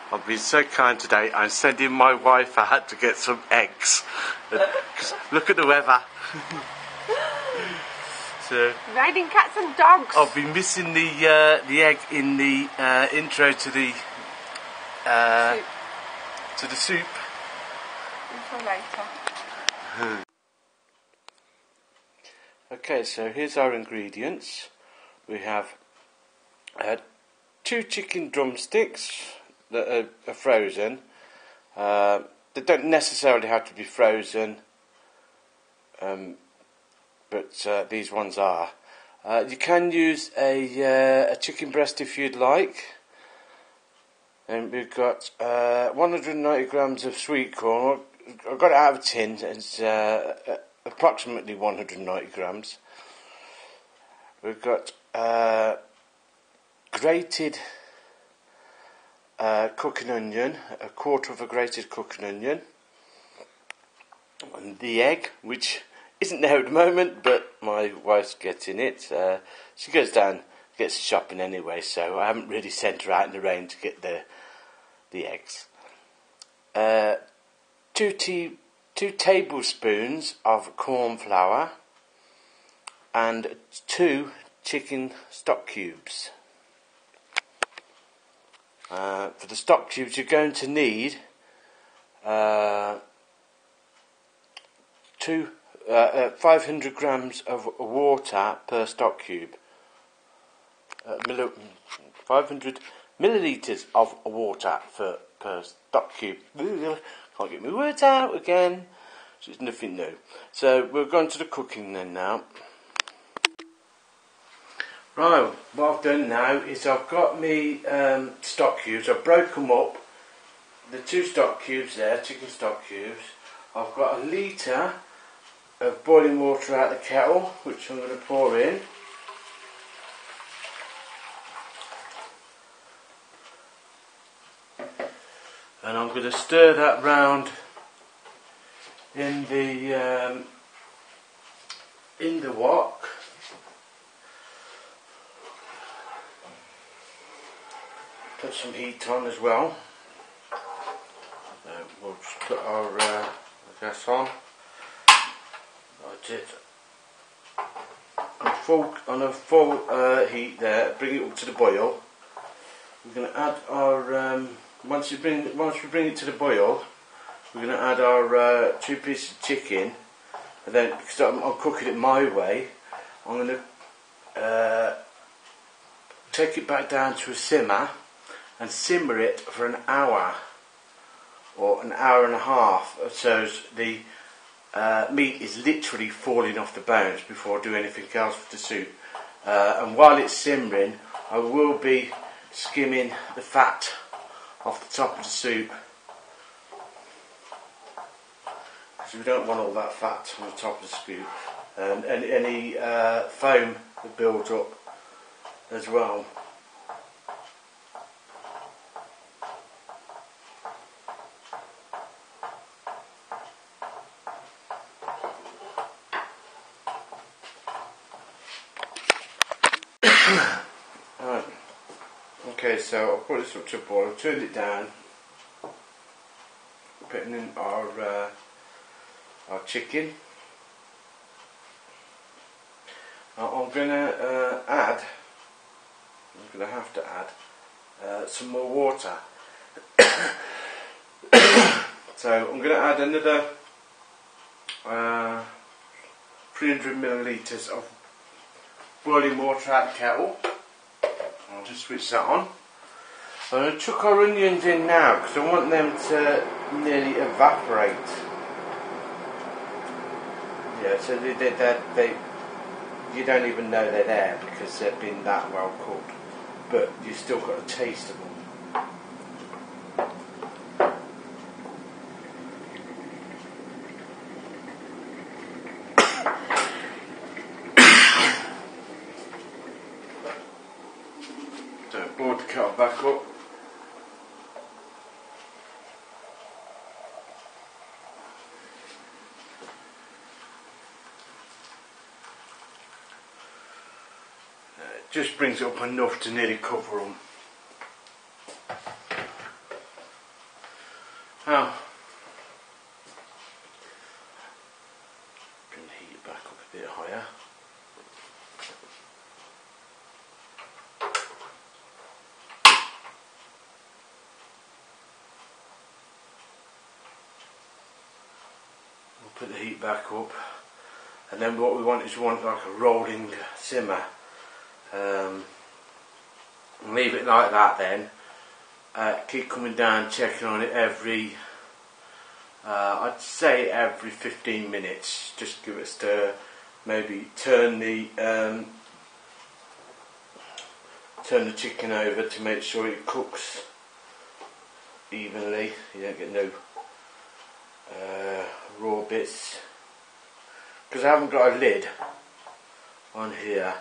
I've been so kind today. I'm sending my wife out to get some eggs. Look at the weather. So riding cats and dogs. I've been missing the egg in the intro to the soup. Until later. Okay, so here's our ingredients. We have 2 chicken drumsticks that are frozen. They don't necessarily have to be frozen, but these ones are. You can use a chicken breast if you'd like. And we've got 190 grams of sweet corn. I've got it out of a tin. It's approximately 190 grams. We've got grated cooking onion, a quarter of a grated cooking onion, and the egg, which isn't there at the moment, but my wife's getting it. She goes down, gets shopping anyway, so I haven't really sent her out in the rain to get the eggs. 2 tablespoons of corn flour and 2 chicken stock cubes. For the stock cubes, you're going to need 500 grams of water per stock cube. 500 millilitres of water per stock cube. Can't get my words out again. So it's nothing new. So we're going to the cooking then now. Right, what I've done now is I've got me stock cubes. I've broke them up. The 2 stock cubes there, chicken stock cubes. I've got a litre of boiling water out of the kettle, which I'm going to pour in. And I'm going to stir that round in the wok. Put some heat on as well. We'll just put our gas on. That's it. On a full heat there. Bring it up to the boil. We're going to add our once we bring it to the boil, we're going to add our 2 pieces of chicken, and then because I'm cooking it my way, I'm going to take it back down to a simmer and simmer it for an hour or an hour and a half, so the meat is literally falling off the bones before I do anything else with the soup. And while it's simmering, I will be skimming the fat off the top of the soup, because we don't want all that fat on the top of the soup, and any foam that builds up as well. Right. Okay, so I'll put this up to a boil, I've turned it down, putting in our chicken. I'm going to have to add some more water. So I'm going to add another 300 millilitres of boiling water out of the kettle. I'll just switch that on. I'm going to chuck our onions in now because I want them to nearly evaporate. Yeah, so they you don't even know they're there because they've been that well cooked, but you've still got a taste of them. So board the kettle back up. Just brings it up enough to nearly cover them. Now, bring the heat back up a bit higher. We'll put the heat back up, and then what we want is like a rolling simmer. Leave it like that then. Keep coming down, checking on it every, I'd say every 15 minutes. Just give it a stir. Maybe turn the chicken over to make sure it cooks evenly. You don't get no raw bits. Because I haven't got a lid on here.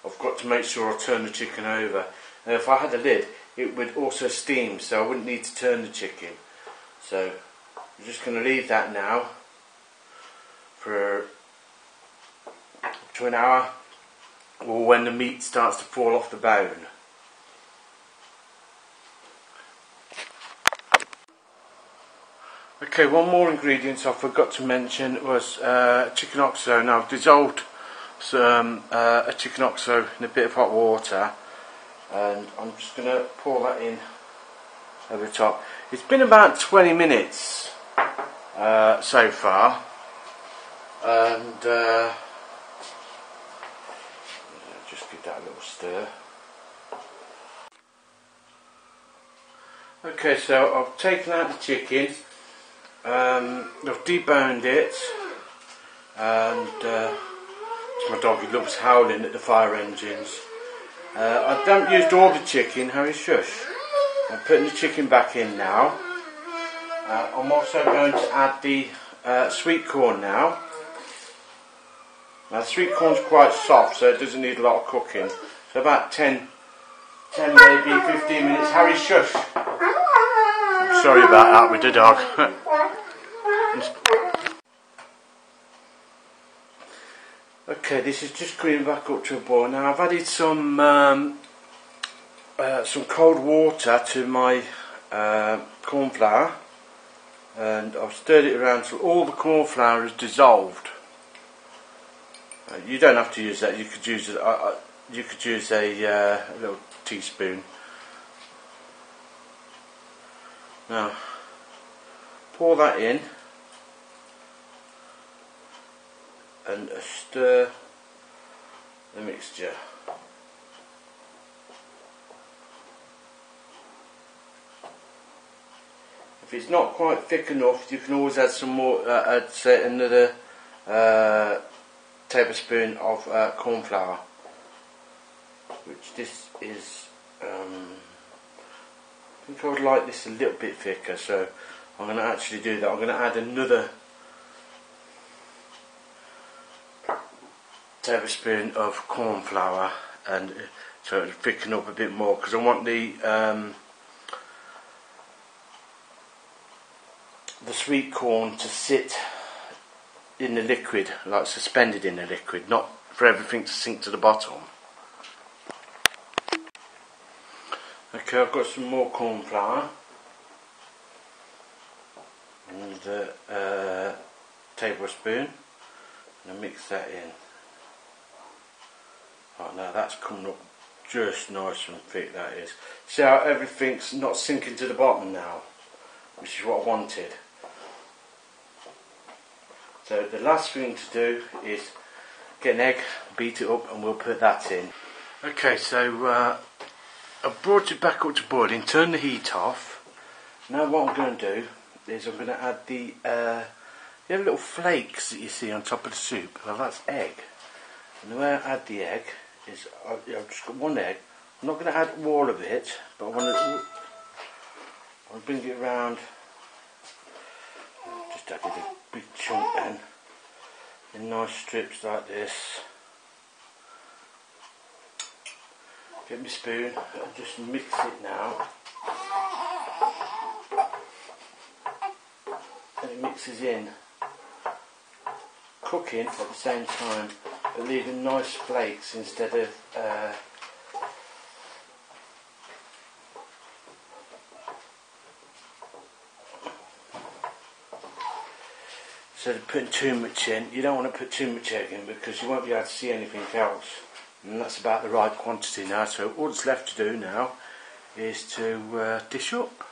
I've got to make sure I turn the chicken over. And if I had a lid, it would also steam, so I wouldn't need to turn the chicken. So I'm just going to leave that now for up to an hour, or when the meat starts to fall off the bone. Okay, one more ingredient I forgot to mention was chicken oxo. Now I've dissolved some a chicken oxo in a bit of hot water, and I'm just going to pour that in over the top. It's been about 20 minutes so far, and just give that a little stir. Okay, so I've taken out the chicken, I've deboned it, and my dog, he loves howling at the fire engines. I don't use all the chicken, Harry, shush. I'm putting the chicken back in now. I'm also going to add the sweet corn now. Now the sweet corn's quite soft, so it doesn't need a lot of cooking. So about 10 maybe 15 minutes. Harry, shush. I'm sorry about that with the dog. Okay, this is just coming back up to a boil. Now I've added some cold water to my corn flour, and I've stirred it around till all the corn flour is dissolved. You don't have to use that. You could use a little teaspoon. Now pour that in and stir the mixture. If it's not quite thick enough, you can always add some more. I'd say another tablespoon of corn flour, which this is. I think I would like this a little bit thicker, so I'm going to actually do that. I'm going to add another tablespoon of corn flour, and so it'll thicken up a bit more, because I want the sweet corn to sit in the liquid, like suspended in the liquid, not for everything to sink to the bottom. Okay, I've got some more corn flour and a tablespoon, and I mix that in. Right, now that's coming up just nice and thick, that is. See how everything's not sinking to the bottom now, which is what I wanted. So the last thing to do is get an egg, beat it up, and we'll put that in. Okay, so I've brought it back up to boiling, turn the heat off. Now what I'm going to do is I'm going to add the little flakes that you see on top of the soup. Well, that's egg. And the way I add the egg is I've just got one egg. I'm not going to add all of it, but I want to bring it around. Just added a big chunk then, in nice strips like this. Get my spoon and just mix it now. And it mixes in, cooking at the same time, but leaving nice flakes instead of instead of putting too much in. You don't want to put too much egg in because you won't be able to see anything else. And that's about the right quantity now. So all that's left to do now is to dish up.